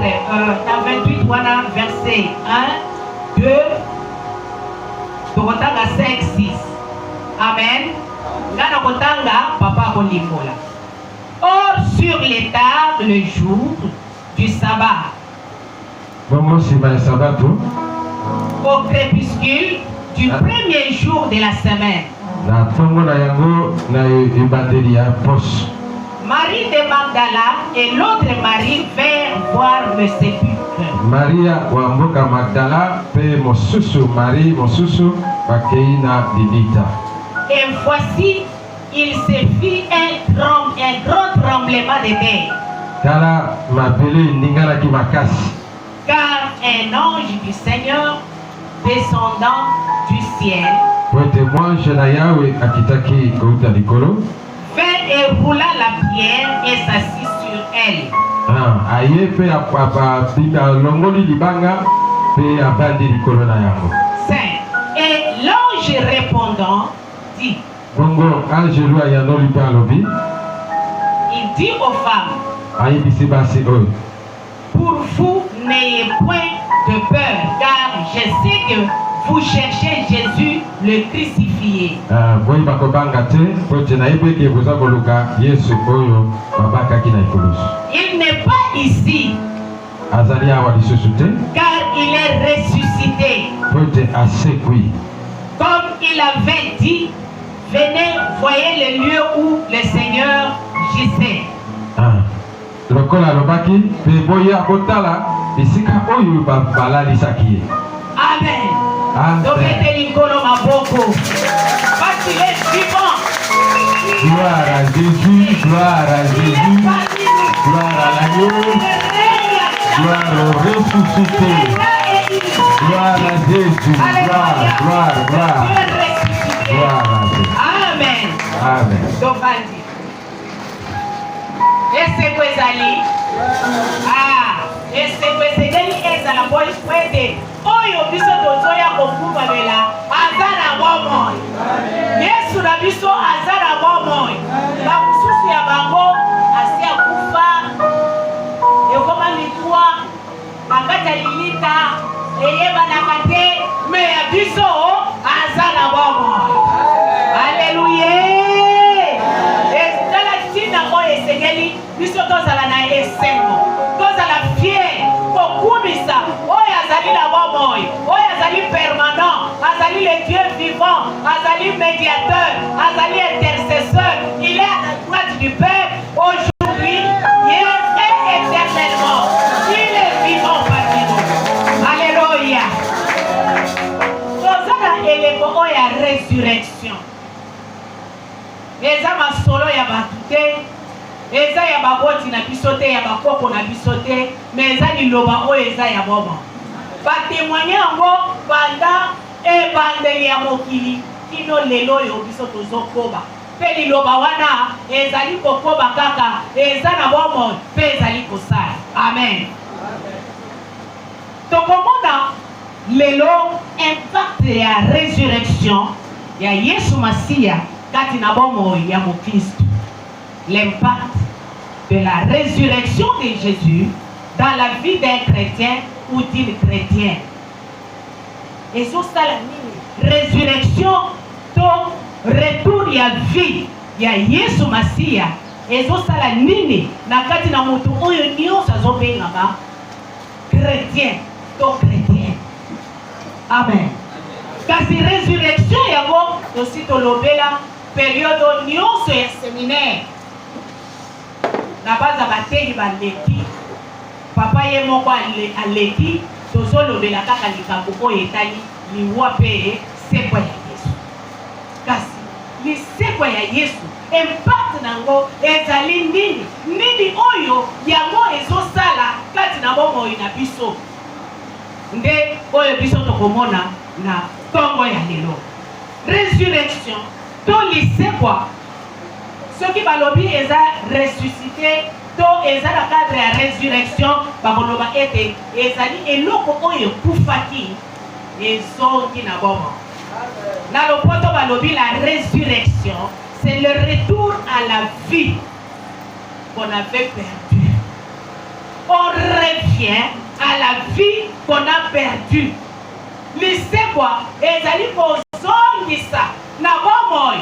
28 wana verset 1, 2, tokotanga 5, 6. Amen. Ngana kotanga papa kolimola. Or sur les tables le jour du sabbat. Au crépuscule du premier jour de la semaine. Marie de Magdala et l'autre Marie vinrent voir le sépulcre. Maria Wamboka Magdala pe mosusu Marie mosusu bakeina didita. Et voici, il se fit un grand tremblement de terre. Kala mabele ningala ki makasi. Car un ange du Seigneur descendant du ciel vint et roula la pierre et s'assit sur elle. Et l'ange répondant dit, il dit aux femmes, pour vous n'ayez point de peur, car je sais que vous cherchez Jésus le crucifié. Il n'est pas ici, car il est ressuscité. Comme il avait dit, venez, voyez le lieu où le Seigneur gisait. Amen. Donc parce qu'il est vivant. Gloire à Jésus, gloire à Jésus, gloire à l'agneau, gloire au ressuscité, gloire à Jésus, gloire, gloire, gloire, gloire à Jésus. Amen. Amen. Donc ese kwezali ese kwezeli eza la boy kwete oyo biso tozoya kokubalela azana bomoi Yesu na biso azana bomoi ba kususu ya bango asia kufa ekoma mitwa makata lilita eyeba na kate me ya biso azana bomoi. Alléluia. Esegeli biso tozala na esengo tozala fier kokumisa oyo azali na bomoi oyo azali permanent azali le Dieu vivant azali médiateur azali intercesseur. Il est à la droite du Père aujourd'hui, hier et éternellement. Il est vivant parmi nous. Alléluia. Tozala eleko oyo ya résurrection eza masolo ya batute eza ya baboti na bisote ya bakoko na bisote mais eza liloba oyo eza ya bomo batémoigner yango banda ebandeli ya mokili kino lelo oyo biso tozokoba mpe liloba wana ezali kokoba kaka eza na bomo mpe ezali kosala. Amen. Tokomona lelo impact ya résurrection ya Yesu Masiya kati na bomo ya mokristo. L'impact de la résurrection de Jésus dans la vie d'un chrétien ou d'une chrétienne. Et sur ça, la résurrection, ton retour à la vie, il y a Yesu Masiya. Et sur ça, la nini, na kati na moto oyo nyo sa zobe ngaba chrétien, ton chrétien. Amen. Kasi résurrection yabo aussi to lobela période nyo so ya séminaire. Na baza bateli baleki papa ye moko aleki tozolobela kaka likambo oyo etali liwa mpe sekwa ya Yesu. Kasi lisekwa ya Yesu impact nango ezali nini oyo yango ezosala kati na bomoi na biso nde oyo biso tokomona na ntongo ya lelo. Résurrection to lisekwa ceux qui balobi eza ressuscité to eza na cadre ya résurrection bakoloba ete ezali eloko oyo kufaki ezongi na bomo. Na lopoto balobi la résurrection c'est le retour à la vie qu'on avait perdu. on revient à la vie qu'on a perdue. Lisekwa ezali kozongisa na bomoi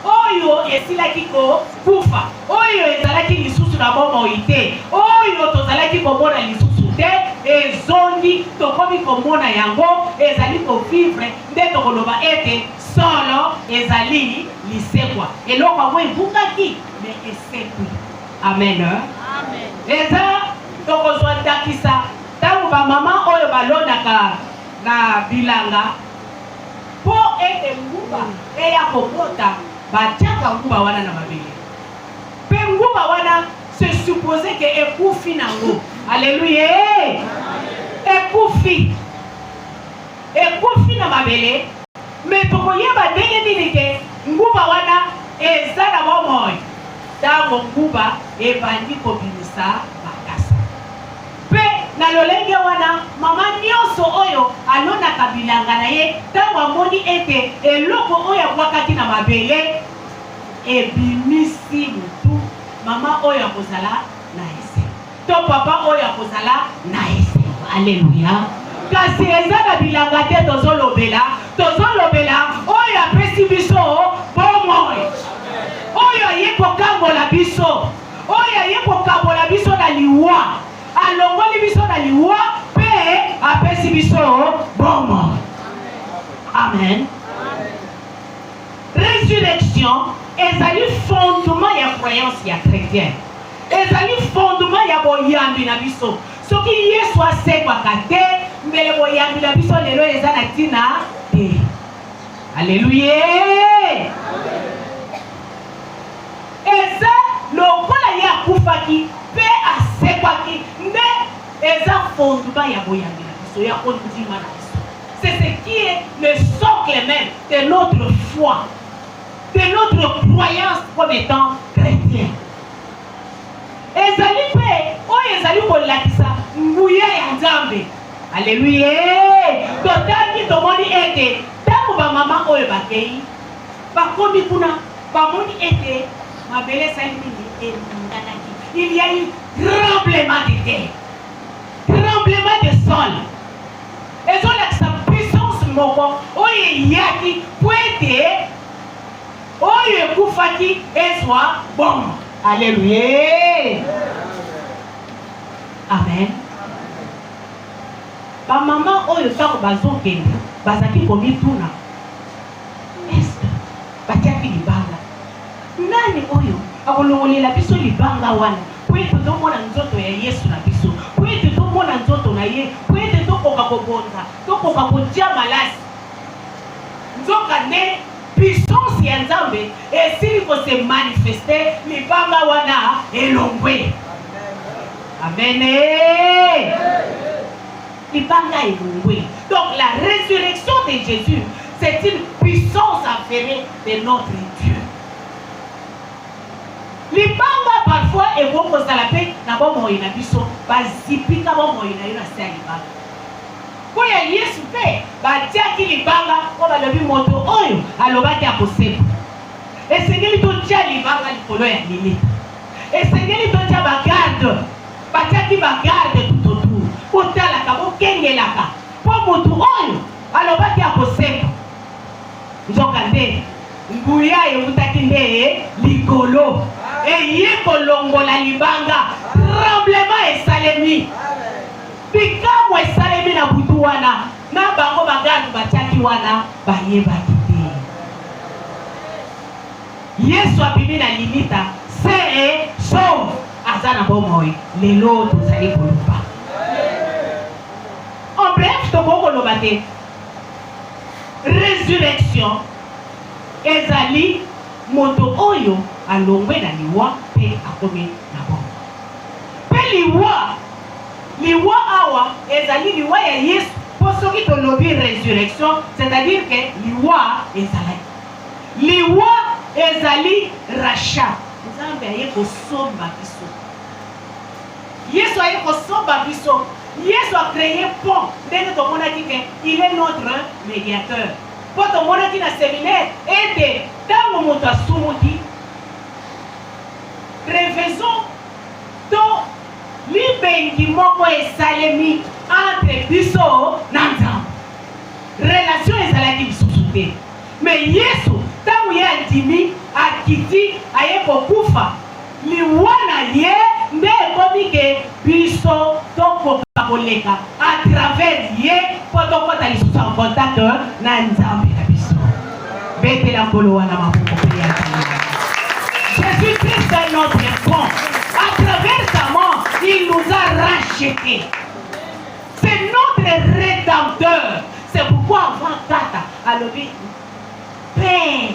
oyo esilaki kokufa, oyo ezalaki lisusu na bomoi te, oyo tozalaki komona lisusu te, ezongi tokomi komona yango, ezali kovivre nde tokoloba ete solo ezali lisekwa. Eloko yango ebungaki me esekwi. Amen. Amen. Eza tokozwa ndakisa tango bamama oyo balonaka na bilanga po ete nguba eya kokota batiaka nguba wana na mabele. Pe nguba wana se suppose ke ekufi nango. Alléluia. Ekufi. Ekufi na mabele. Me tokoyeba ndenge nini ke nguba wana eza na bomoi. Tango nguba ebandi kobimisa makasa. Pe na lolenge wana mama nyonso oyo alonaka bilanga na ye tango amoni ete eloko oyo akwakaki na mabele ebimisi mutu, mama oyo akozala na ese to papa oyo akozala na ese. Alléluia. Kasi eza na bilanga te tozolobela oyo apesi biso bomoi, oyo aye kokambola biso, oyo aye kokambola biso na liwa, alongoli biso na liwa pe apesi biso bomoi. Amen. Résurrection ezali fondement ya croyance ya chrétien, ezali fondement ya boyambi na biso. Soki Yesu asekwaka te, mbele boyambi na biso lelo eza na tina te. Alléluia. Eza lokola ya kufaki pe asekwaki nde eza fondement ya boyambi na biso, ya kondima na biso. C'est ce qui est le socle même de notre foi, de notre croyance comme étant chrétien. Ezali pe oyo ezali kolakisa nguya ya Nzambe. Alléluia. Totaki tomoni ete tango bamama oyo bakei bakomi kuna bamoni ete mabele sali nini elinganaki. Il y a eu tremblement de terre, tremblement de sol. Ezolakisa puissance moko oyo eyaki po ete oyo ekufaki ezwa bomo. Alléluia. Amen. Ba mama oyo tango bazokende bazaki komituna est batiaki libanga. Nani oyo akolongolela biso libanga wana po ete tomona nzoto ya Yesu na biso, po ete tomona nzoto na ye, po ete tokoka kobonza, tokoka kotia malasi. Nzoka nde puissance ya Nzambe esili ko se manifester libanga wana elongwe. Amen. Libanga elongwe. Donc la résurrection de Jésus, c'est une puissance affairée de notre Dieu. Libanga parfois evokozala pe na bomoi na biso bazipika bomoi na yo na se ya libanga. Koya Yesu pe batiaki libanga po balobi moto oyo alobaki akosepa. Esengeli totia libanga likolo ya lilita. Esengeli totia bagarde, batiaki bagarde tout autour. Kotalaka bokengelaka po moto oyo alobaki akosepa. Nzoka nde nguya ekutaki nde likolo. Eye kolongola libanga, tremblement esalemi. Bikambo esalemi na butu wana, na bango bagarde batiaki wana bayebaki te. Yesu abimi na limita, c'est sauve aza na bomoi. Lelo tozali koloba. En bref, tokoloba te. Résurrection ezali moto oyo alongwe na liwa pe akomi na bomoi. Pe liwa awa ezali liwa ya Yesu. Pour ceux qui ont lobby résurrection, c'est-à-dire que liwa ezali. Liwa ezali rachat. Nzambe aye kosomba biso. Yesu aye kosomba biso. Yesu a créé pont. Dès que on a dit qu'il est notre médiateur. Pour tout le monde qui na séminaire, et dans le monde à Soumouti, refaisons ton livre bengi moko esalemi entre biso na Nzambe. Relation ezalaki lisusu te. Mais Yesu tangu ye andimi akiti aye kokufa liwa na ye nde ekomi ke biso tokoka koleka à travers ye po tokota lisusu en contact na Nzambe na biso. Betela nkolo wana maboko pe ya Jésus-Christ est notre pont. À travers sa mort, il nous a rachetés. C'est notre rédempteur. C'est pourquoi avant Tata, alors dit, Père,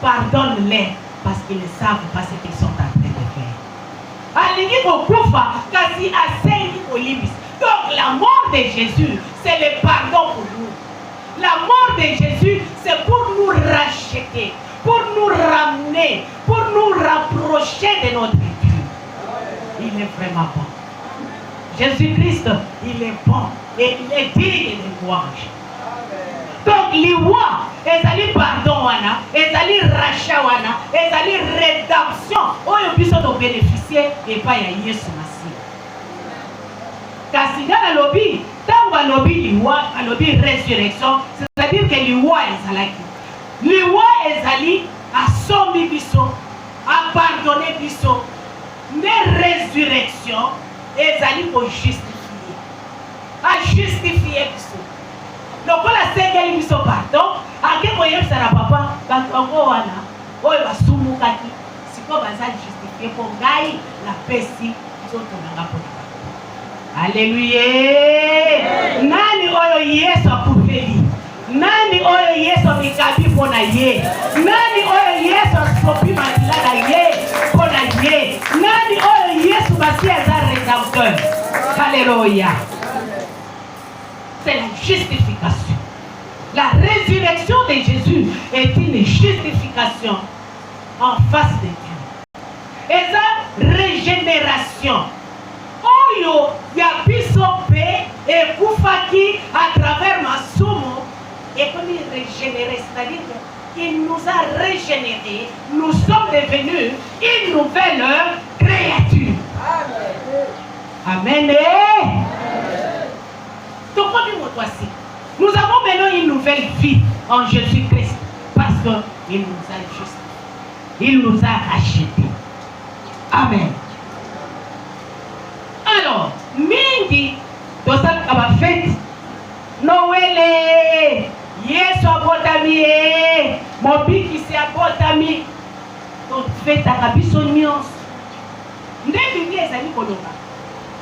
pardonne-les parce qu'ils ne savent pas ce qu'ils sont en train de faire. Alingi kokufa kasi asengi kolibis. Donc la mort de Jésus, c'est le pardon pour nous. La mort de Jésus, c'est pour nous racheter, pour nous ramener, pour nous rapprocher de notre Dieu. Il est vraiment bon. Jésus-Christ, il est bon et il est digne de louange. Donc, l'iwa, ezali pardon wana, ezali rachat wana, ezali rédemption. Oyo biso to bénéficier et pas ya Yesu Masiya. Kasi dans le lobby, tant que lobby l'iwa, lobby résurrection, c'est-à-dire que l'iwa ezalaki. L'iwa ezali a sommi biso, a pardonné biso, mais résurrection ezali pour justifier. A justifier biso. Donc, la sengeli biso pardon, ake koyebisa na papa, bango wana, oyo basumukaki, siko baza justifier po ngai na pesi nzoto nanga po. Alléluia. Nani oyo Yesu akufeli? Nani oyo Yesu mikabi pona ye? Nani oyo Yesu asopi makila na ye pona ye? Nani oyo Yesu basi aza rédempteur? Alléluia. C'est la justification. La résurrection de Jésus est une justification en face de Dieu. Et sa régénération. Oyo ya biso pe et koufaki à travers ma somo et comme il régénéré, c'est-à-dire qu'il nous a régénérés, nous sommes devenus une nouvelle créature. Amen. Amen. Donc, nous avons maintenant une nouvelle vie en Jésus-Christ parce qu'il nous a justifiés. Il nous a rachetés. Amen. Alors, mingi, dans cette fête, Noël, Yesu abotami, Mobiki se abotami, donc fête à Kabiso Nyons. Ndé bibi ezali koloba.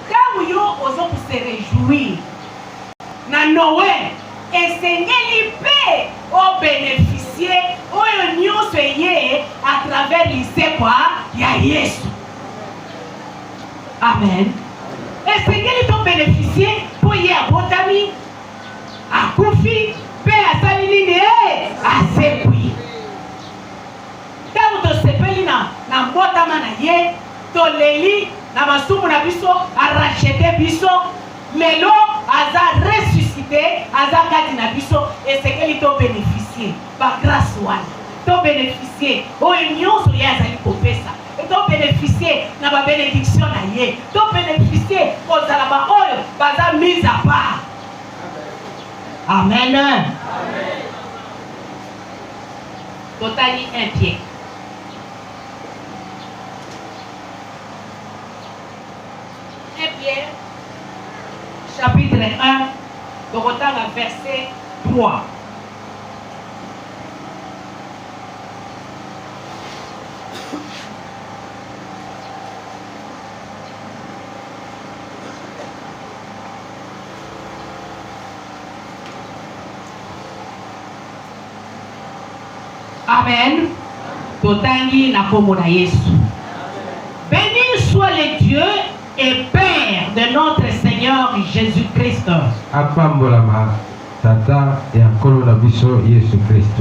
Quand yo ozo se réjouir. Na Noël, esengeli pe o bénéficier oyo nyonso ye à travers lisekwa ya Yesu. Amen. Esengeli to bénéficier pour ye abotami, akufi pe asali nini asekwi. Tango to sepeli na mbotama na ye, to leli na masumu na biso arachete biso. Lelo aza ressuscité, aza kati na biso et c'est qu'elle to bénéficier par grâce wana. To bénéficier o nyonso ya azali kopesa. Et to bénéficier na ba bénédiction na ye. To bénéficier o zala ba oyo baza mise à part. Amen. Amen. Totali un pied. Un pied. Chapitre 1, le verset 3. Amen. Totangi na komo na Yesu. Béni soit le Dieu et Père de notre Seigneur Jésus-Christ. Apambolama tata et akolo na biso Yesu Christ.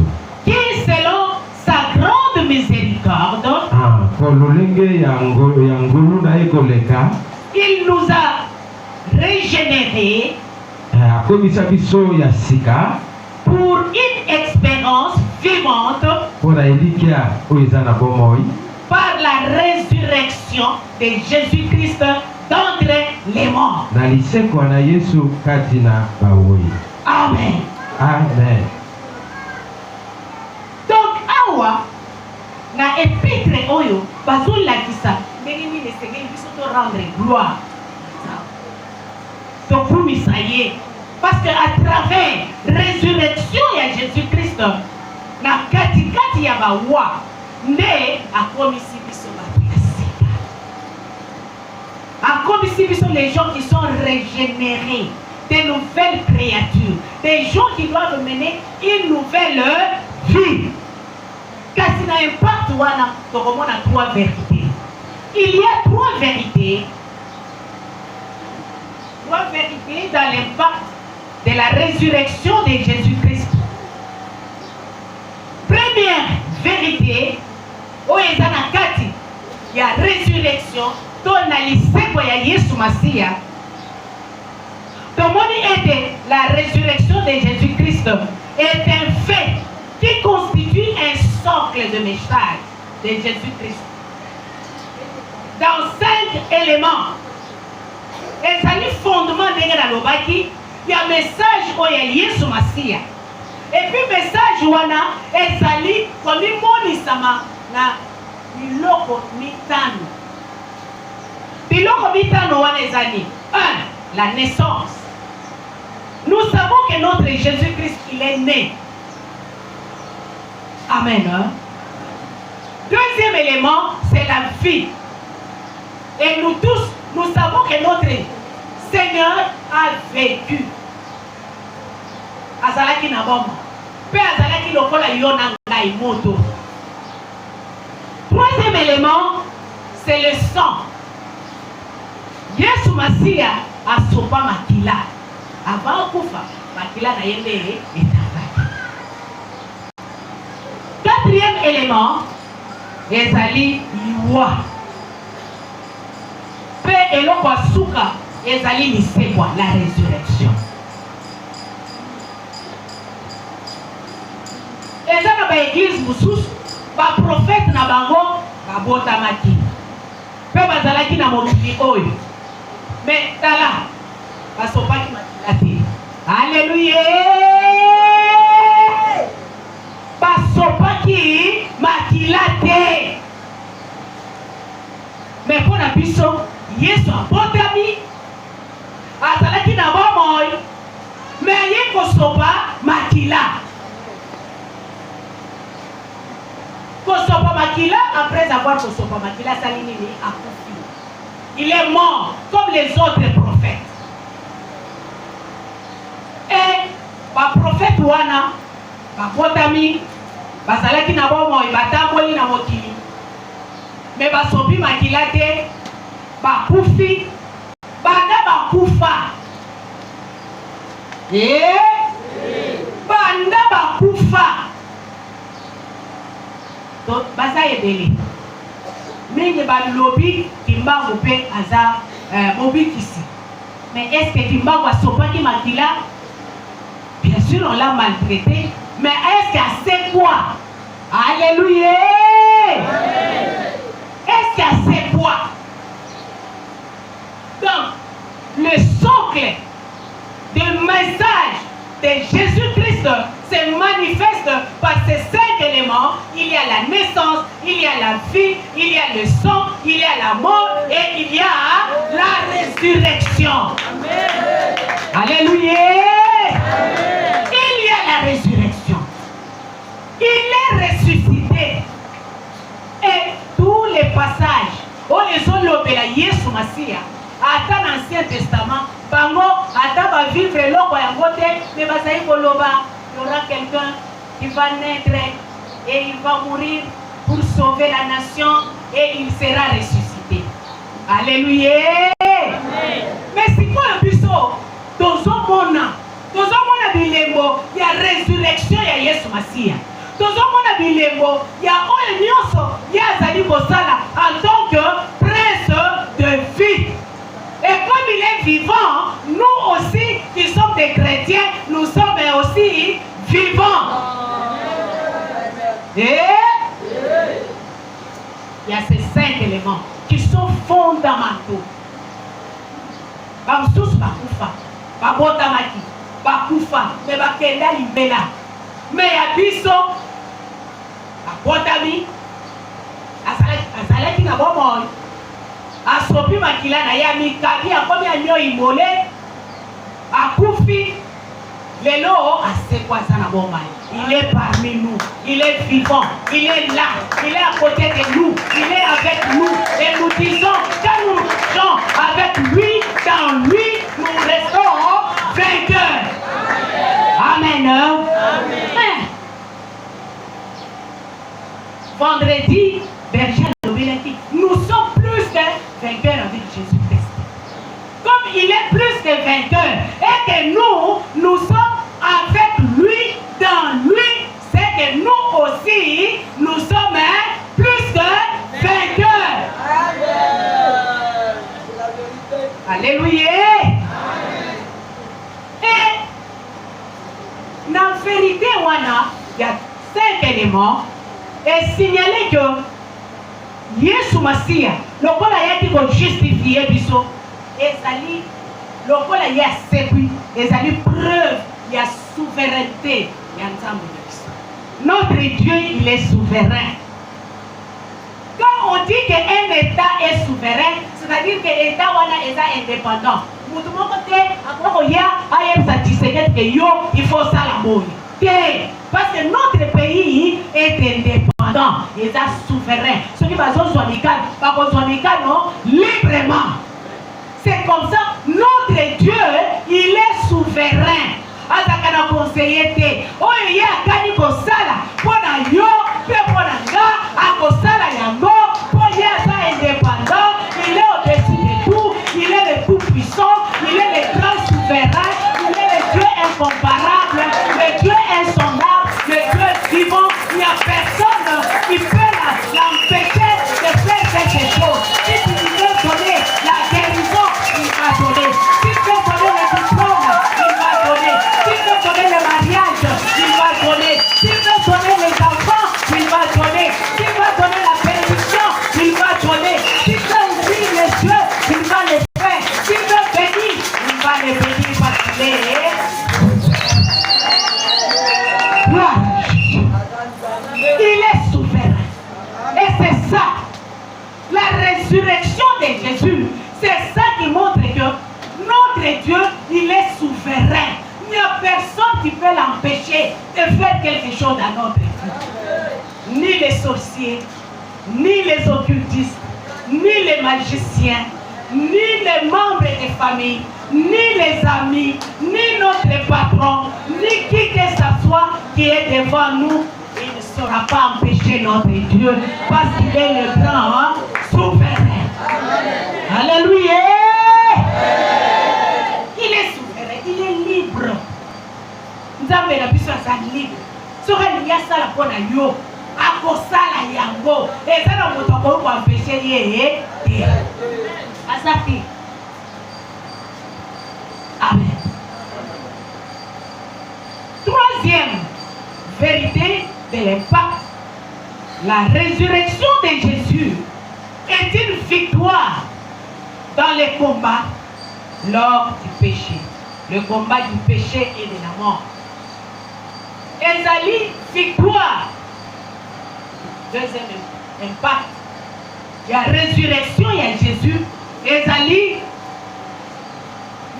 Qui selon sa grande miséricorde, il nous a régénérés pour une expérience vivante par la résurrection de Jésus-Christ d'entre les morts. Nalisekwa na Yesu kati na baoi. Amen. Amen. Donc awa na épître oyo bazolakisa ndenge nini esengeli biso to rendre gloire tokumisa ye parce que à travers résurrection ya Jésus-Christ na katikati ya bawa nde akomisi biso bato ya sika, akomisi biso les gens qui sont régénérés, des nouvelles créatures, des gens qui doivent mener une nouvelle vie. Kasi na impact wana tokomona trois vérités. Il y a trois vérités dans l'impact de la résurrection de Jésus-Christ. Première vérité, o ezana kati ya résurrection to na liseko ya Yesu Masia. Tomoni ete la résurrection de Jésus-Christ est un fait qui constitue un socle de message de Jésus-Christ. Dans 5 éléments, et ça lui fondement de l'obaki, il y a un message où il y a Yesu Masia. Et puis message wana ezali comme monisama na biloko mitano. Biloko mitano wana ezali 1. La naissance. Nous savons que notre Jésus-Christ, il est né. Amen. Hein? Deuxième élément, c'est la vie. Et nous tous, nous savons que notre Seigneur a vécu. Azalaki na bomba. Pe azalaki lokola yona ngai moto. Troisième élément, c'est le sang. Yesu Masia a sopa makila. Avant kufa, makila na yende etabaki. Quatrième élément, ezali liwa. Pe eloko suka, ezali lisekwa, la résurrection. Eza na ba église mususu, ba prophète na bango, ba botamaki. Pe bazalaki na mokili oyo. Mais tala, ba sopaki makila te. Alléluia. Ba sopaki makila te. Mais pour la biso, Yesu abotami, azalaki na bomoi, mais ye kosopa makila. Kosopa makila, après avoir kosopa makila, salinini akufi. Il est mort comme les autres prophètes. Et ba prophète wana, ba botami, bazalaki na bomoi, batamboli na mokili. Mais basopi makila te, bakufi, banda bakufa. Banda bakufa. Donc, basa ebele. Mingi balobi timbango pe aza mobikisi. Mais est-ce que timbango asopaki makila? Bien sûr, on l'a maltraité. Mais est-ce qu'elle sait quoi? Alléluia! Est-ce qu'elle sait quoi? Donc, le socle du message de Jésus-Christ se manifeste par ces 5 éléments. Il y a la naissance, il y a la vie, il y a le sang, il y a la mort et il y a la résurrection. Amen. Alléluia. Amen. Il y a la résurrection. Il est ressuscité. Et tous les passages où les ont lobé Yesu Masia, à l'Ancien Testament, bango ata va vivre l'eau ya ngote, mais basaï koloba, il y aura quelqu'un qui va naître et il va mourir pour sauver la nation et il sera ressuscité. Alléluia. Amen. Mais c'est quoi un puceau? Dans un bilembo, il y a résurrection, il y a Yesu Masia. Dans un bilembo, il y a Oenioso, il y a Zali Kosala en tant que prince de vie. Et comme il est vivant, nous aussi qui sommes des chrétiens, nous sommes aussi vivants. Et il y a ces 5 éléments qui sont fondamentaux. bakufa babotamaki bakufa me bakenda libela me ya biso abotami azalaki na bomoi asopi makila na ye amikabi akomi anyoi mole akufi lelo asekwa aza na bomai. Il est parmi nous, il est vivant, il est là, il est à côté de nous, il est avec nous. Et nous disons, quand nous marchons avec lui, dans lui, nous restons vainqueurs. Amen. Amen. Vendredi, Berger nous sommes plus que vainqueurs avec Jésus-Christ. Comme il est plus que vainqueur et que nous sommes avec lui, dans lui, c'est que nous aussi, nous sommes plus que vainqueurs. Alléluia. Et dans la vérité, il y a 5 éléments et signaler que Yesu Masia, le rôle a été justifié, ezali le rôle a été ezali preuve, il y a souveraineté. Notre Dieu, il est souverain. Quand on dit qu'un État est souverain, c'est-à-dire que l'État est indépendant. Il faut ça la bonne. Parce que notre pays est indépendant, il est souverain. Ceux qui sont librement. C'est comme ça, notre Dieu, il est souverain. Azakana conseiller te oyo ya kani kosala pona yo pe pona nga akosala yango po ya sa indépendant, il est au-dessus de tout, il est le tout puissant, il est le grand souverain, il est le Dieu incomparable, le Dieu insondable, le Dieu vivant. Il n'y a personne qui peut l'empêcher de faire quelque chose. Si tu veux donner la guérison, il va donner. Si tu veux donner le diplôme, il va donner. Si tu veux donner le mariage, il va donner. Si tu veux donner les enfants, il va donner. Si tu veux donner la bénédiction, il va donner. Si tu veux ouvrir les yeux, il va les faire. Si tu veux bénir, il va les bénir parce qu'il est. Il est souverain. Et c'est ça. La résurrection de Jésus, c'est ça qui montre que notre Dieu, il est souverain. Il n'y a personne qui peut l'empêcher de faire quelque chose dans notre vie. Ni les sorciers, ni les occultistes, ni les magiciens, ni les membres des familles, ni les amis, ni notre patron, ni qui que ce soit qui est devant nous. Il ne saura pas empêcher notre Dieu parce qu'il est le grand souverain. Alléluia. Il est souverain, il est libre. Nous avons la puissance libre. Ce qu'il y a ça la bonne yo, à cause ça la yango, et ça n'a pas pour empêcher yé. Asati. Amen. Troisième vérité de l'impact, la résurrection de Jésus est une victoire dans les combats lors du péché. Le combat du péché et de la mort. Ezali victoire. Deuxième impact, il y a résurrection, il y a Jésus. Ezali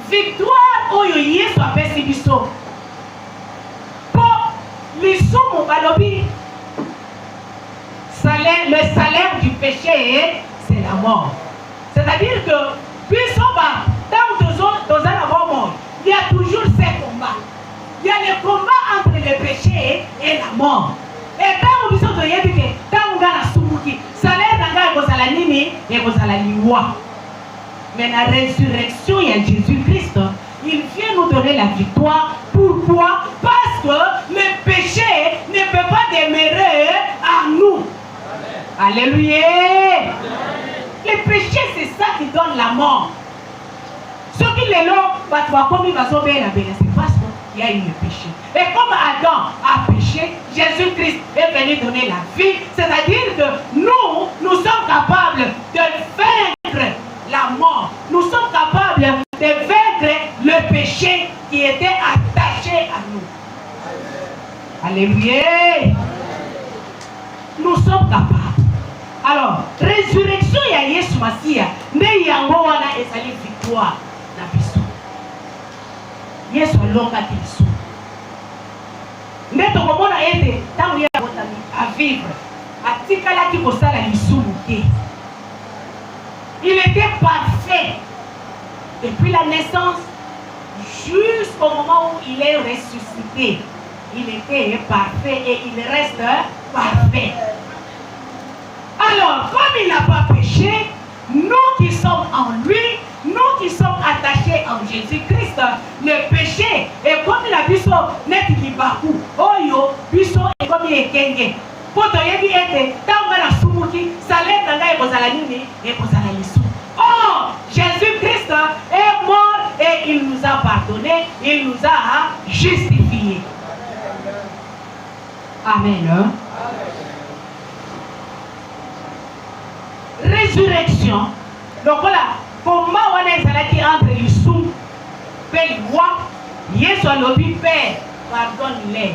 victoire oyo Yesu apesi biso. Le salaire du péché, c'est la mort. C'est-à-dire que, il y a toujours ces combats. Il y a le combat entre le péché et la mort. Et quand vous dites que mais la résurrection, il y a Jésus-Christ. Il vient nous donner la victoire. Pourquoi? Parce que le péché ne peut pas demeurer en nous. Amen. Alléluia. Amen. Le péché, c'est ça qui donne la mort. Ce qui est là, c'est parce qu'il y a eu le péché. Et comme Adam a péché, Jésus-Christ est venu donner la vie. C'est-à-dire que nous sommes capables de vaincre la mort. Nous sommes capables de vaincre le péché qui était attaché à nous. Alléluia. Nous sommes capables. Alors, résurrection ya Yesu Masia, ne yango wana ezali victoire na biso. Yesu alongaki biso. Nde tokomona ete ntango ye abotami à vivre, atikalaki kosala lisumu te. Il était parfait depuis la naissance jusqu'au moment où il est ressuscité. Il était parfait et il reste parfait. Alors, comme il n'a pas péché, nous qui sommes en lui, nous qui sommes attachés en Jésus-Christ, le péché est comme la biso net libaku. Oyo, biso est comme il kenge. Poto yebi ete, tamba na sumuki, salem nanga e bozala nini, e bozala lisu. Oh, Jésus-Christ est mort et il nous a pardonné, il nous a justifiés. Amen. Résurrection. Donc voilà, comment on est allé entre les sous, Père roi, Yesu alobi Père, pardonne-les,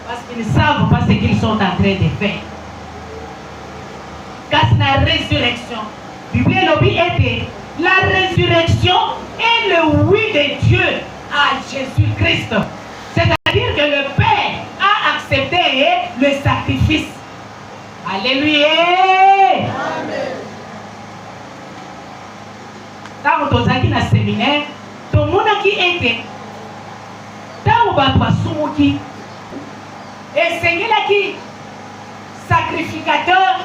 parce qu'ils ne savent pas ce qu'ils sont en train de faire. Quand c'est la résurrection, la Bible alobi était la résurrection est le oui de Dieu à Jésus-Christ. C'est-à-dire que le Père a accepté le sacrifice. Alléluia. Amen. Quand vous êtes dans le séminaire, tout le monde qui était dans le Soumouki et Seigneur qui sacrificateur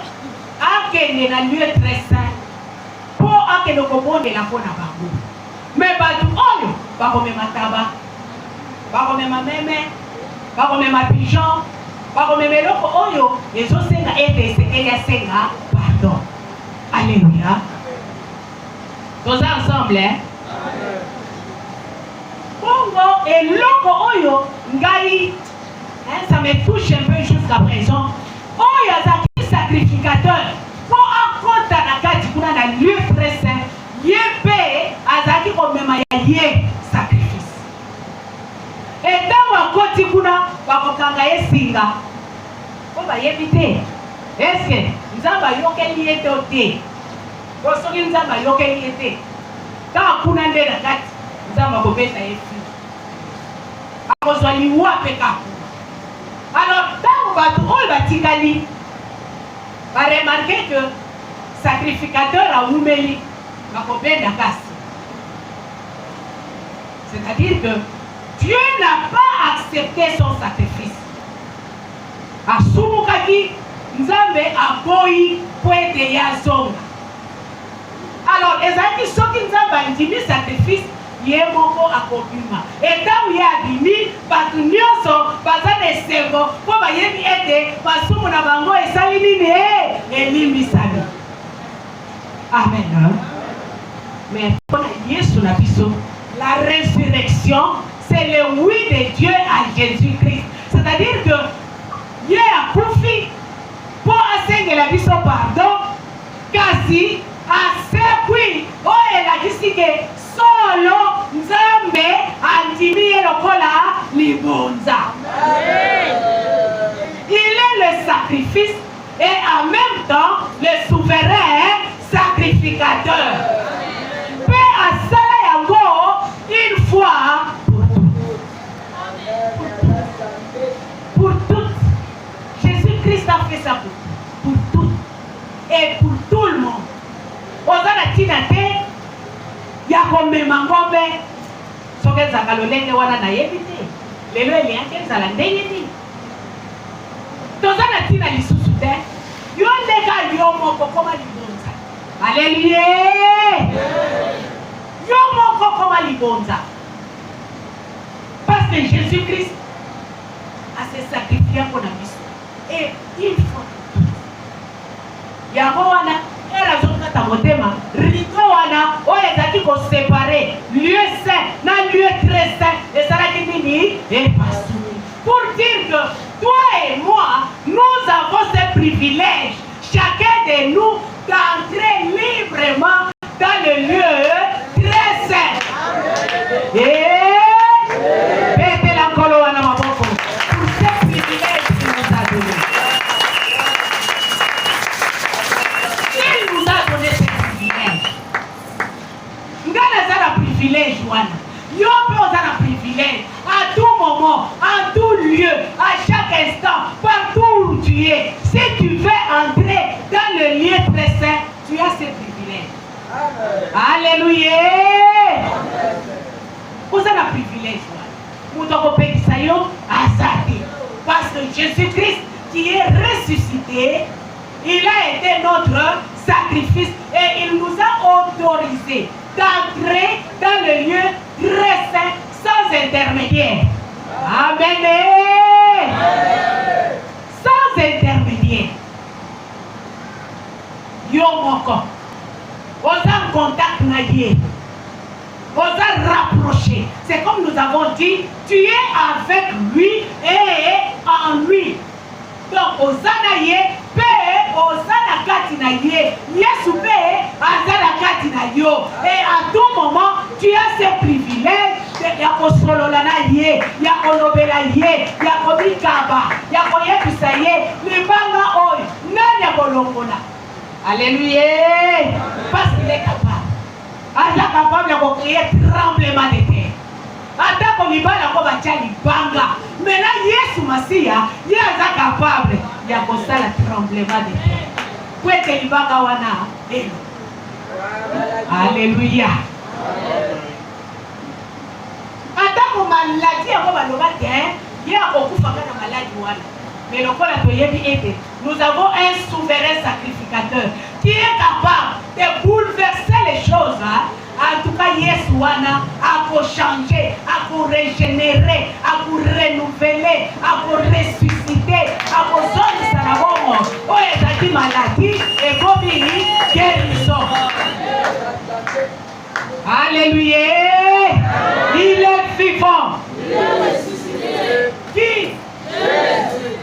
a gagné dans lieu très saint pour que nous comprenions la bonne abakou. Mais pas tout le monde, pas comme ma tabac, pas comme ma mémé, pas comme ma pigeon, pas comme mes locaux, oyo, les autres a été c'est pardon. Alléluia. Tous ensemble, hein? Bongo et loko oyo, ngai, ça me touche un peu jusqu'à présent. Oyo azaki sacrificateur, pour un compte à la kuna na lieu très saint, yépe azaki komema yé sacrifice. Et dans un côté kuna, bakokanga yesinga, on va éviter. Est-ce que nous avons yoke lié doté? Soki nzamba yokeli ete ta kuna nde na kati nzamba kobeta yefi akozwa liwa peka. Alors tango bato oyo batikali baremarke que sacrificateur aumeli bakobenda kasi, c'est-à-dire que Dieu n'a pas accepté son sacrifice. Asumukaki nzambe aboyi poete ya zonga. Alors, les amis, ceux qui nous ont bandimi sacrifice, il y a beaucoup à complément. Et quand il y a bandimi, parce que nous sommes pas des cerveaux, pour que nous aider, parce que nous avons et salini et limi sali. Amen. Mais pour Yesu na biso, la résurrection, c'est le oui de Dieu à Jésus-Christ. C'est-à-dire que il y a profit pour enseigner la biso pardon, quasi asekwi oyo elakisike solo nzambe andimi lokola libonza. Il est le sacrifice et en même temps le souverain sacrificateur. Pe asala yango une fois pour toutes. Jésus-Christ a fait ça pour toutes et pour tout le monde. Ozana tina te ya komema ngombe soki ezaka lolenge wana nayebi te lelo eliaki ezala ndenge nini tozana tina lisusu te yo ndeka yo moko koma libonza. Aleluya. Yo moko koma libonza parce que Jésus-Christ a se sacrifié pour la biso et il faut yango wana era zokata motema rido wana oyo ezaki koséparer lieu saint na lieu très saint ezalaki nini epasuni pour dire que toi et moi nous avons ce privilège chacun de nous d'entrer librement dans le lieu très saint. Et Alléluia. Vous avez un privilège. Vous avez parce que Jésus-Christ qui est ressuscité, il a été notre sacrifice et il nous a autorisé d'entrer dans le lieu très saint sans intermédiaire. Amen. Sans intermédiaire. Yo moko. On a contact naïe. On a rapproché. C'est comme nous avons dit, tu es avec lui et en lui. Donc, Osanaye, Pé, Osana Katinaye, Yesu Pé, Azana Katinayo. Et à tout moment, tu as ces privilèges. Yakosololanaye, Yakolobelaye, Yakobikaba, Yakoyebisaye, Libanga Oy, Nanyakolongona. Alléluia. Parce qu'il est capable. Il est capable de créer tremblement de terre. Attends qu'on y va là-bas, Libanga. Maintenant, Yesu Masia, il est capable. Il y a comme ça le tremblement de terre. Où est-ce que Libanga wana? Alléluia. Attends qu'on maladie, on va le battre. Il y a beaucoup de maladie wana. Mais le corps nous avons un souverain sacrificateur qui est capable de bouleverser les choses. En tout cas, Yesuana a pour changer, a pour régénérer, a pour renouveler, a pour ressusciter, a pour sortir de la mort. Oh, il a dit maladie et comme guérison. Alléluia. Il est vivant. Il est ressuscité. Qui? Jésus.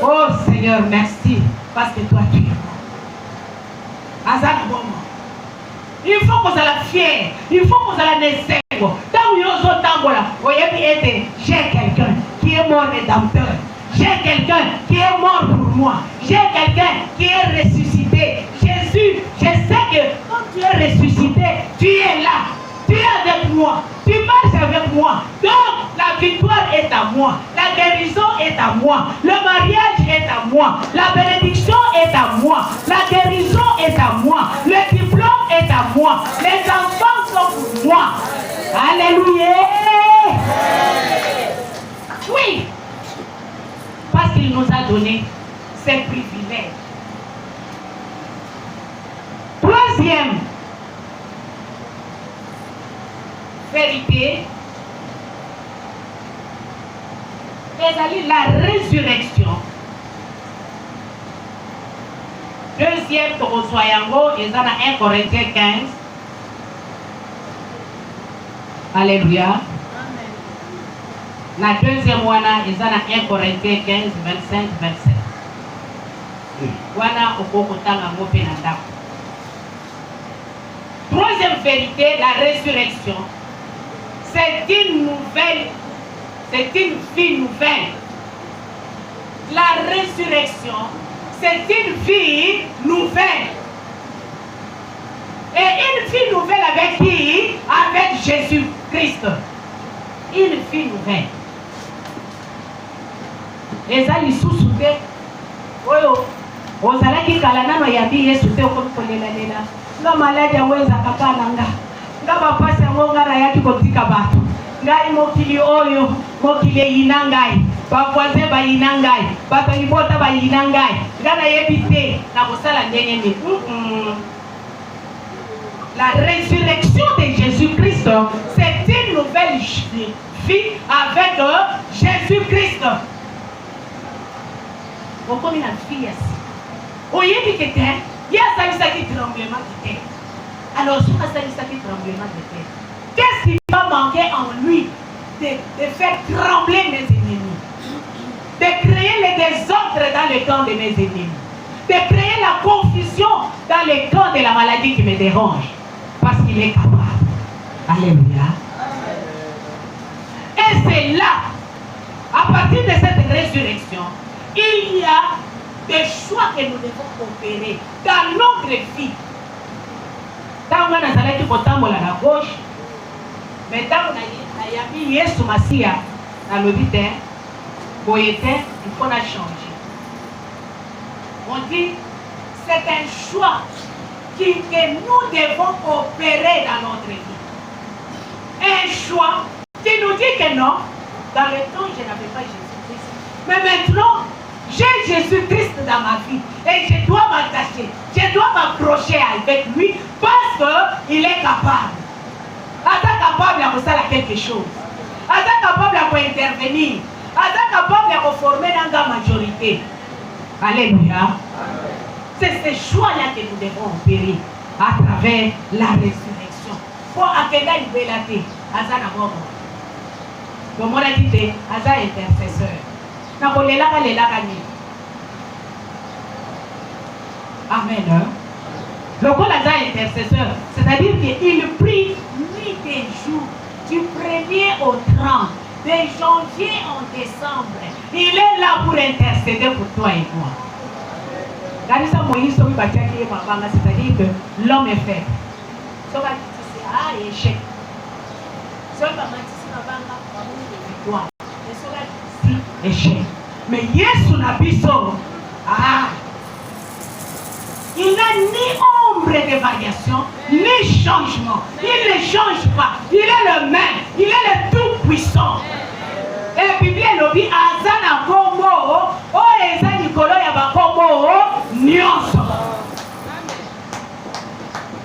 Oh Seigneur, merci, parce que toi tu es bon. Azak bon. Il faut qu'on soit la fière, il faut qu'on soit la nécessaire. Tant où nous sommes, j'ai quelqu'un qui est mon rédempteur. J'ai quelqu'un qui est mort pour moi. J'ai quelqu'un qui est ressuscité. Jésus, je sais que quand tu es ressuscité, tu es là. Tu es avec moi. Tu marches avec moi. Donc, la victoire est à moi. La guérison est à moi. Le mariage est à moi. La bénédiction est à moi. La guérison est à moi. Le diplôme est à moi. Les enfants sont pour moi. Alléluia. Oui. Parce qu'il nous a donné ces privilèges. Troisième vérité, c'est la résurrection. Deuxième Torosoyango, ils en ont 1 Corinthiens 15. Alléluia. Amen. La deuxième wana, ils en ont 1 Corinthiens 15, 25, 27. Wana okokotanga ngope na ndako. Troisième vérité, la résurrection. C'est une nouvelle, c'est une vie nouvelle. La résurrection, c'est une vie nouvelle. Et une vie nouvelle avec qui? Avec Jésus-Christ. Une vie nouvelle. Les amis sous-soudés. Oyo, ozalaki kalanano yabi Yesu te okokolela. Nga malade aweza kakananga. Nga bapasi yango ngara yaki kotika bato. Ngai mokili oyo, mokili inangai. Bavoisin ba inangai. Bato libota ba inangai. Nga na yebite na kosala ndenge ni. La résurrection de Jésus-Christ, c'est une nouvelle vie avec Jésus-Christ. Pourquoi il a vie ici? Oye dit que il y a ça qui tremblement de terre. Alors, si on a ça qui tremblement de terre, qu'est-ce qui va manquer en lui de faire trembler mes ennemis, de créer les désordres dans le camp de mes ennemis, de créer la confusion dans le camp de la maladie qui me dérange, parce qu'il est capable. Alléluia. Et c'est là, à partir de cette résurrection, il y a des choix que nous devons opérer dans notre vie. Tant qu'on a salé du à la gauche, mais tant qu'on a mis Yesu Masia dans le vide, il faut la changer. On dit, c'est un choix que nous devons opérer dans notre vie. Un choix qui nous dit que non, dans le temps, je n'avais pas Jésus-Christ. Mais maintenant, j'ai Jésus-Christ dans ma vie et je dois m'attacher, je dois m'accrocher avec lui parce qu'il est capable. Il est capable de faire quelque chose. Il est capable d'intervenir. Il est capable de former dans la majorité. Alléluia. C'est ce choix-là que nous devons opérer à travers la résurrection. Pour accueillir une belle année, Azana Bobo. Comme on a dit, Azana intercesseur. Amen. Le rôle Azana intercesseur, c'est-à-dire qu'il prie nuit et jour, du 1er au 30, de janvier en décembre. Il est là pour intercéder pour toi et moi. C'est-à-dire que l'homme est faible. Échec. Échec. Mais Yesu Nabiso, il n'a ni ombre de variation, ni changement. Il ne change pas. Il est le même. Il est le tout-puissant. Et Bible dit Azana Kombo, oh Eza Nikolo Yabakombo, Nyonso.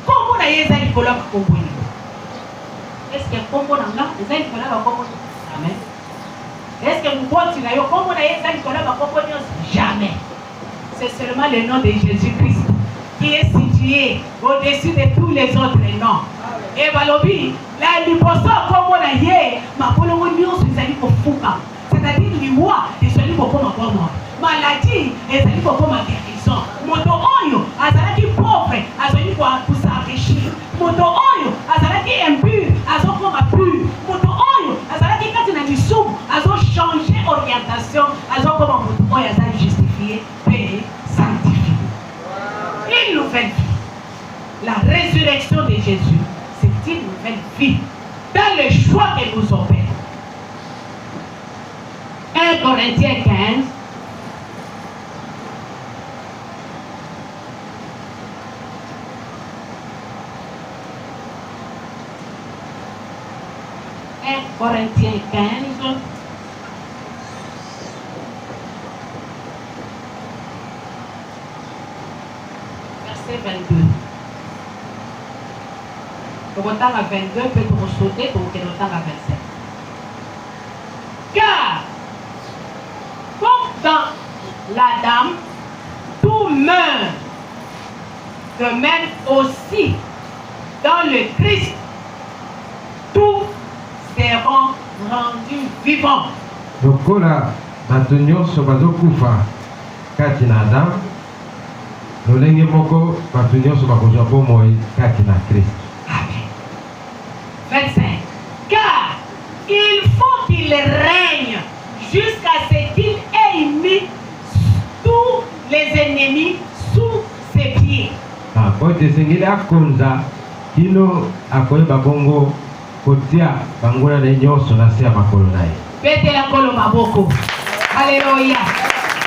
Kombo na Eza Nikolo Yabakombo. Est-ce que Kombo Nanga, Eza Nikolo Yabakombo? Amen. Est-ce que vous pouvez dire Kombo na Eza Nikolo Yabakombo? Jamais. C'est seulement le nom de Jésus-Christ qui est situé au-dessus de tous les autres noms. Et Balobi, la liposo comme on a hier, ma polongo nyonso ezali kofuka. C'est-à-dire liwa ezali kokoma bomoi. Maladie ezali kokoma guérison. Moto oyo azalaki pauvre, azali ko s'enrichir. Moto oyo azalaki impur, azokoma pur. Moto oyo azalaki kati na lisumu, azo changer orientation, azokoma moto oyo azali justifié, payé, sanctifié. Une nouvelle vie. La résurrection de Jésus. C'est une nouvelle vie dans le choix que nous opérons. 1 Corinthiens 15. Corinthiens 15. Verset 22. Donc, on à 22, peut-on sauter pour que l'on à 27. Car, comme dans la dame, tout meurt, de même aussi dans le Christ, tous seront rendus vivants. Donc, là, maintenant, ce bateau kufa, katina Adam, nous l'engue moko, maintenant, ce bateau pour moi, katina Christ. 25. Car il faut qu'il règne jusqu'à ce qu'il ait mis tous les ennemis sous ses pieds. Ah, quand tu es là comme ça, kino akoye babongo kotia bangona na nyoso na sia makolo naye. Pete la kolo maboko. Alléluia.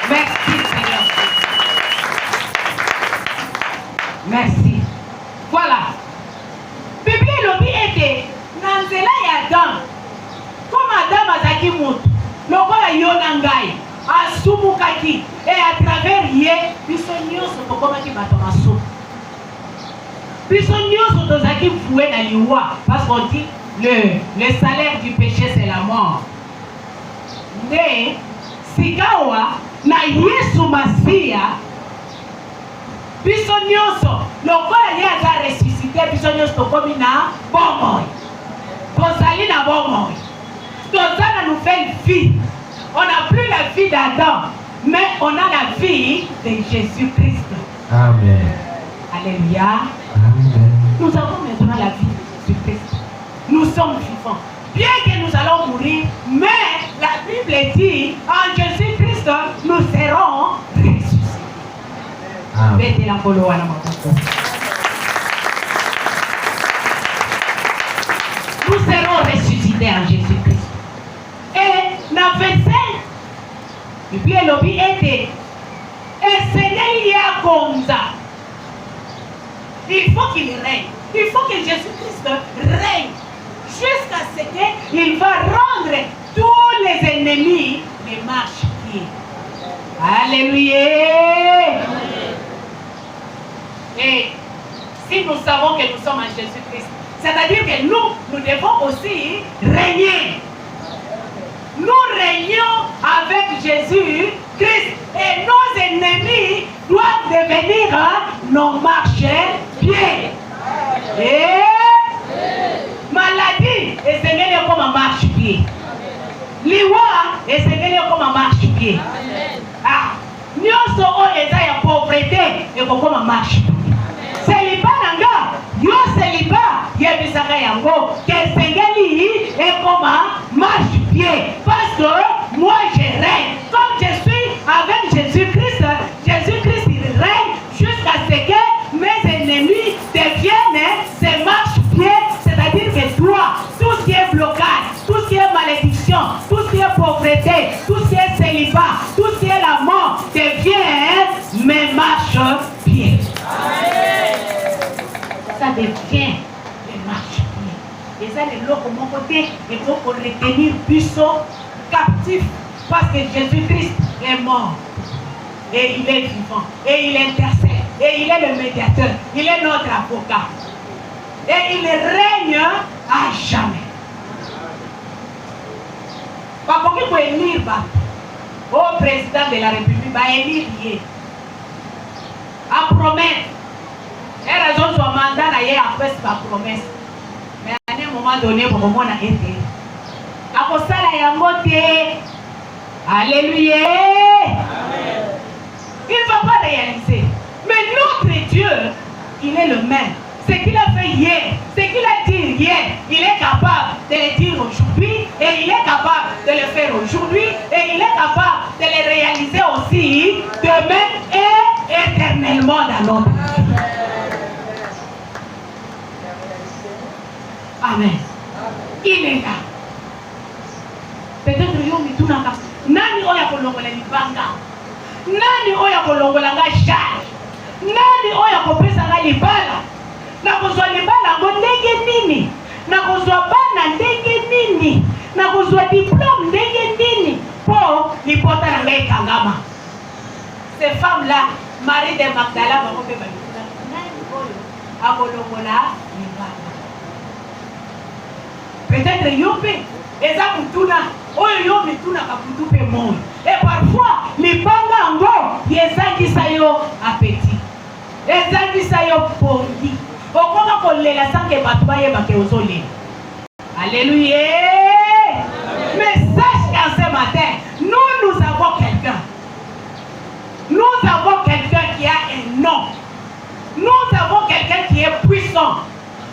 Merci Seigneur. Merci. Voilà. Bible lobi ete na nzela ya Adam. Comme Adam azaki moto, lokola yo na ngai asumukaki et à travers ye biso nyonso tokomaki bato masumu. Biso nyonso tozaki voué na liwa parce qu'on dit le salaire du péché c'est la mort. Mais sikawa na Yesu Masia biso nyonso lokola ye aza ressuscité biso nyonso tokomi na bomoi. Tozali na bomoi. Tozali na nouvelle vie. On n'a plus la vie d'Adam, mais on a la vie de Jésus-Christ. Amen. Alléluia. Amen. Nous avons maintenant la vie de Jésus-Christ. Nous sommes vivants. Bien que nous allons mourir, mais la Bible dit, en Jésus-Christ, nous serons ressuscités. Amen. Nous serons ressuscités en Jésus-Christ. Et dans 25, le Bible lobby était et Seigneur y a comme ça. Il faut qu'il règne. Il faut que Jésus-Christ règne. Jusqu'à ce qu'il va rendre tous les ennemis les marchepieds. Alléluia. Et si nous savons que nous sommes en Jésus-Christ, c'est-à-dire que nous devons aussi régner. Nous régnons avec Jésus-Christ et nos ennemis doivent devenir nos marchepieds. Et maladie est Seigneur comme un marchepied. Liwa est Seigneur comme un marchepied. Ah, nyonso o eza ya pauvreté et comme un marchepied. Célibat nanga, yo célibat yebisaka yango que Seigneur est comme un marchepied. Parce que moi je règne. Comme je suis avec Jésus-Christ, Jésus-Christ il règne jusqu'à ce que mes ennemis deviennent ces marchepieds. C'est-à-dire que toi, tout ce qui est blocage, tout ce qui est malédiction, tout ce qui est pauvreté, tout ce qui est célibat, tout ce qui est la mort, devient mes marchepieds. Ça devient les marchepieds. Et ça, les lots de mon côté, il faut qu'on retenir puissant, captif, parce que Jésus-Christ est mort. Et il est vivant. Et il intercède. Et il est le médiateur. Il est notre avocat. Et il règne à jamais. Pas pour qu'il faut élire au président de la République, va élire lié. À promettre. Et raison de son mandat d'ailleurs après sa promesse. Mais à un moment donné, pour moi, on a été. À cause de ça, il y a un mot. Alléluia. Il ne va pas réaliser. Mais notre Dieu, il est le même. Ce qu'il a fait hier, ce qu'il a dit hier, il est capable de le dire aujourd'hui et il est capable de le faire aujourd'hui et il est capable de le réaliser aussi demain et éternellement dans notre vie. Amen. Il est là. Peut-être yo mitunaka. Nani oya kolongola libanga? Nani oya kolongola nga charge? Nani oya kopesa nga libala? Na kozwa libala ngo ndenge nini? Na kozwa bana ndenge nini? Na kozwa diplôme ndenge nini? Po lipota na ngai kangama. Ces femmes-là, Marie de Magdala, bango pe balikuta. Nani oyo akolongola libala? Peut-être yope, eza mutuna, oyo yo mituna kaputu pe moi. Et parfois, libanga ngo yezangisa yo appétit. Ezangisa yo pongi. Okoma kolela sanke batu bayeba ke ozole. Alléluia. Mais sache qu'en ce matin, nous avons quelqu'un. Nous avons quelqu'un qui a un nom. Nous avons quelqu'un qui est puissant.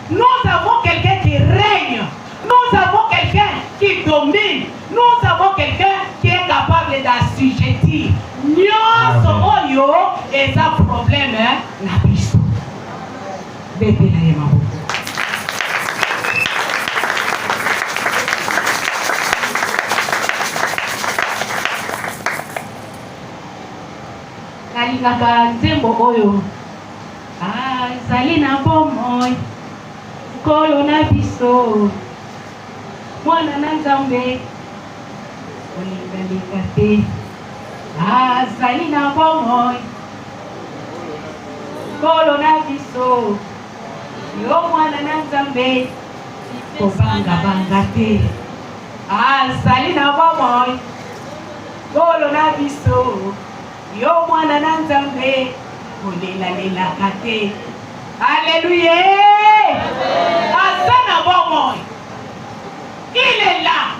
Nous avons quelqu'un qui règne. Nous avons quelqu'un qui domine. Nous avons quelqu'un qui est capable d'assujettir. Nyonso oyo eza problème na biso. Bébé na yemabo. Nalingaka nzembo oyo. Azali na bomoi. Kolo na biso. Mwana na Nzambe olinga te azali na bomoi kolo na biso yo mwana na Nzambe kobanga te azali na bomoi kolo na biso yo mwana na Nzambe olela te. Alléluia. Azali na bomoi. Il est là.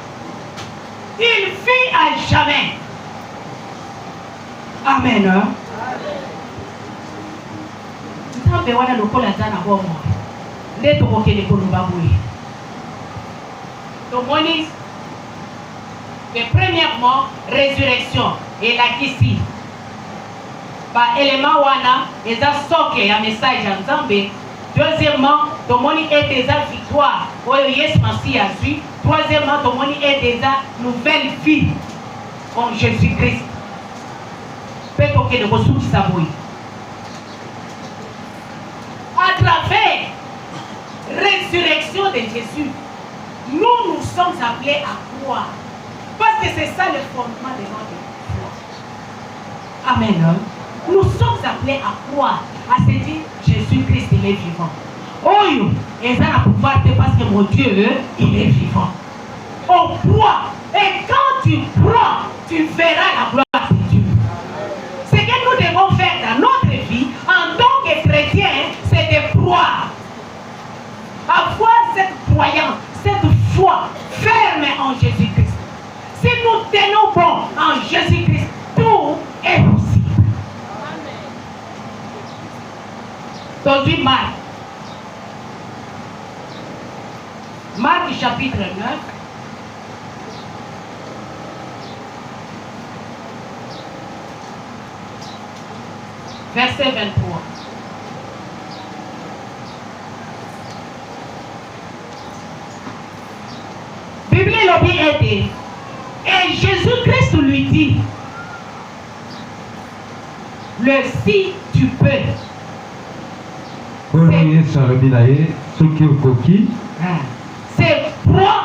Il vit à jamais. Amen. Nzambe wana lokola zana bomo. Ndeto kokele koloba boye. Tomoni que premièrement résurrection et la kisi. Ba élément wana eza socle ya message ya Nzambe. Deuxièmement, tomoni est déjà victoire. Oyo Yesu Masiya azui. Troisièmement, tomoni est déjà nouvelle vie en Jésus-Christ. Peut-être que nous sommes. À travers résurrection de Jésus, nous sommes appelés à croire. Parce que c'est ça le fondement de notre foi. Amen. Nous sommes appelés à croire, à se dire Jésus-Christ, il est vivant. Oh, et ça n'a pouvoir parce que mon Dieu, il est vivant. On croit. Et quand tu crois, tu verras la gloire de Dieu. Ce que nous devons faire dans notre vie, en tant que chrétiens, c'est de croire. Avoir cette croyance, cette foi ferme en Jésus-Christ. Si nous tenons bon en Jésus-Christ, tout est possible. Aujourd'hui, Marc chapitre 9. Verset 23. Bible lobby aidé. Et Jésus-Christ lui dit, le si tu peux. C'est quoi?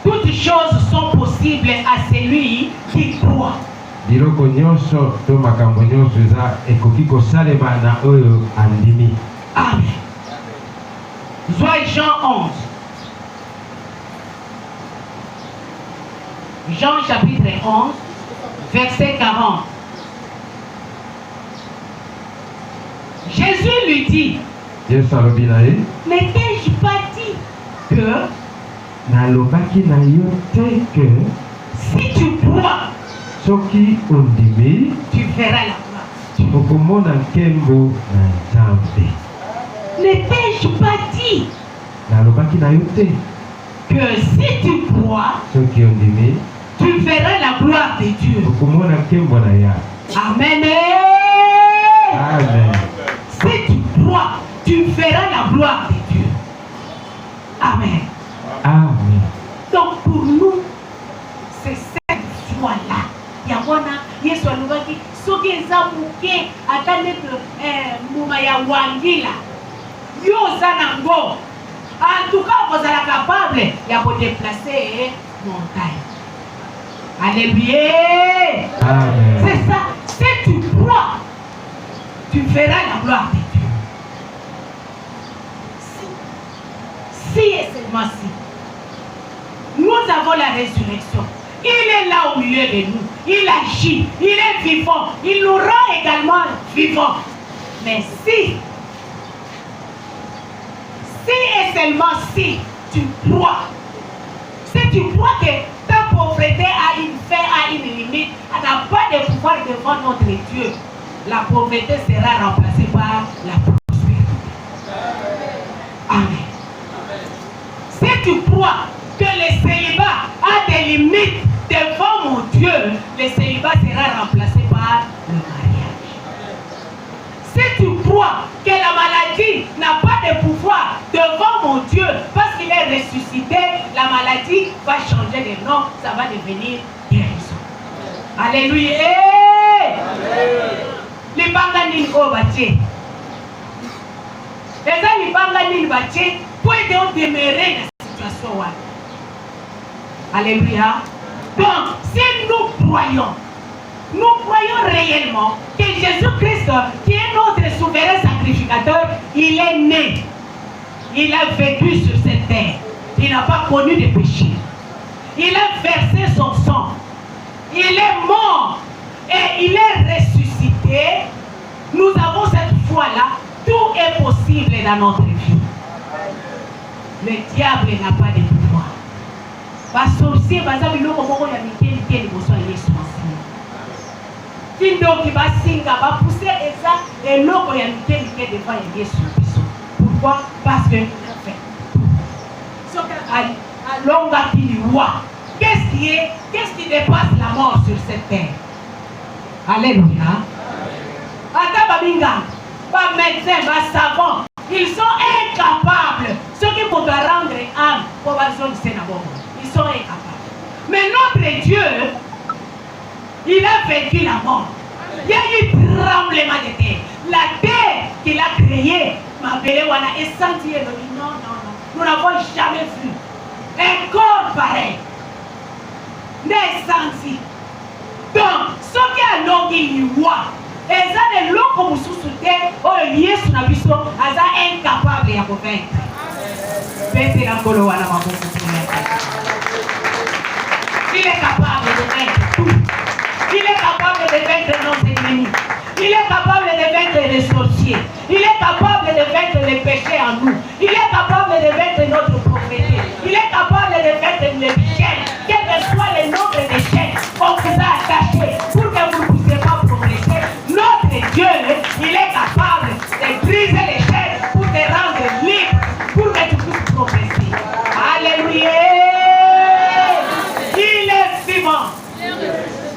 Toutes choses sont possibles à celui qui croit. Biloko nyonso to makambo nyonso eza ekoki kosalema na oyo andimi. Amen. Joie Jean 11. Jean chapitre 11, verset 40. Jésus lui dit, n'étais-je pas dit que nalobaki na yo te que si tu crois, soki ondimi tu verras la gloire. okomona nkembo na Nzambe. N'étais-je pas dit nalobaki na yo te que si tu crois, soki ondimi tu verras la gloire de Dieu. okomona nkembo na ya. Amen. Amen. Si tu crois, tu verras la gloire de Dieu. Amen. Amen. Donc pour nous, c'est cette foi-là. Yabona, Yesu alobaki, soki eza muke atane muma ya wangila. Yo zanango. En tout cas, vous êtes capable de déplacer montagne. Alléluia. Amen. C'est ça. Si tu crois, tu verras la gloire de Dieu. Si et seulement si. Nous avons la résurrection. Il est là au milieu de nous. Il agit. Il est vivant. Il nous rend également vivants. Mais si et seulement si tu crois, si tu crois que ta pauvreté a une fin, a une limite, elle n'a pas de pouvoir devant notre Dieu, la pauvreté sera remplacée par la prospérité. Amen. Si tu crois que le célibat a des limites devant mon Dieu, le célibat sera remplacé par le mariage. Si tu crois que la maladie n'a pas de pouvoir devant mon Dieu parce qu'il est ressuscité, la maladie va changer de nom, ça va devenir guérison. Alléluia. Les banganines au bâti. Les amis banganines bâti pour demeurer dans la situation. Alléluia. Donc, si nous croyons réellement que Jésus-Christ, qui est notre souverain sacrificateur, il est né. Il a vécu sur cette terre. Il n'a pas connu de péché. Il a versé son sang. Il est mort et il est ressuscité. Nous avons cette foi-là. Tout est possible dans notre vie. Le diable n'a pas de pouvoir. Parce que si vous avez le moment où il y a des besoins de Jésus. Tindo qui va singa va pousser et ça et l'eau qui a mis devant Jésus. Pourquoi? Parce que ce qu'à longue qu'est-ce qui dépasse la mort sur cette terre? Alléluia. Atabaminga, pas médecin, pas savant, ils sont incapables. Ceux qui peuvent rendre âme pour avoir besoin du Sénat, ils sont incapables. Mais notre Dieu, il a vaincu la mort. Il y a eu tremblement de terre. La terre qu'il a créée m'appelait Wana et senti et non, nous n'avons jamais vu un corps pareil. N'est senti. Donc, ce qui est l'homme il voit, et ça est l'homme comme sous-souté, oh, Yesu na biso, aza incapable à convaincre. Pète la colo à la maman. Il est capable de vaincre tout. Il est capable de vaincre nos ennemis. Il est capable de vaincre les sorciers. Il est capable de vaincre les péchés en nous. Il est capable de vaincre notre pauvreté. Il est capable de vaincre les chaînes, quel que soit le nombre de chaînes qu'on vous a attachées pour que vous ne puissiez pas progresser. Notre Dieu, il est capable de briser les chaînes pour te rendre libre, pour que tu puisses progresser. Alléluia. Il est vivant.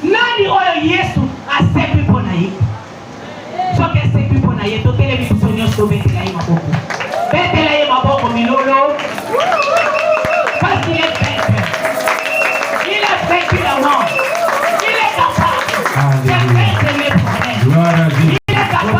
Nani oyo Yesu asepi pona ye. Soki asepi pona ye, totelemi biso nyonso betela ye maboko. Betela ye maboko milolo. Parce qu'il est vainqueur. Il a vaincu la mort. Il est capable de vaincre les problèmes. Il est capable.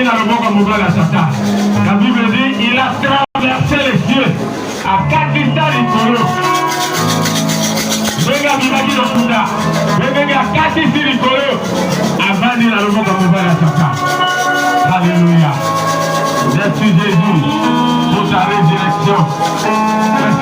abandi na loboko ya mobali ya Satan. La Bible dit il a traversé les cieux akatisa likolo. Ndenge abimaki lokuta ndenge akatisi likolo abandi na loboko ya mobali ya Satan. Alléluia. Merci Jésus pour ta résurrection. Merci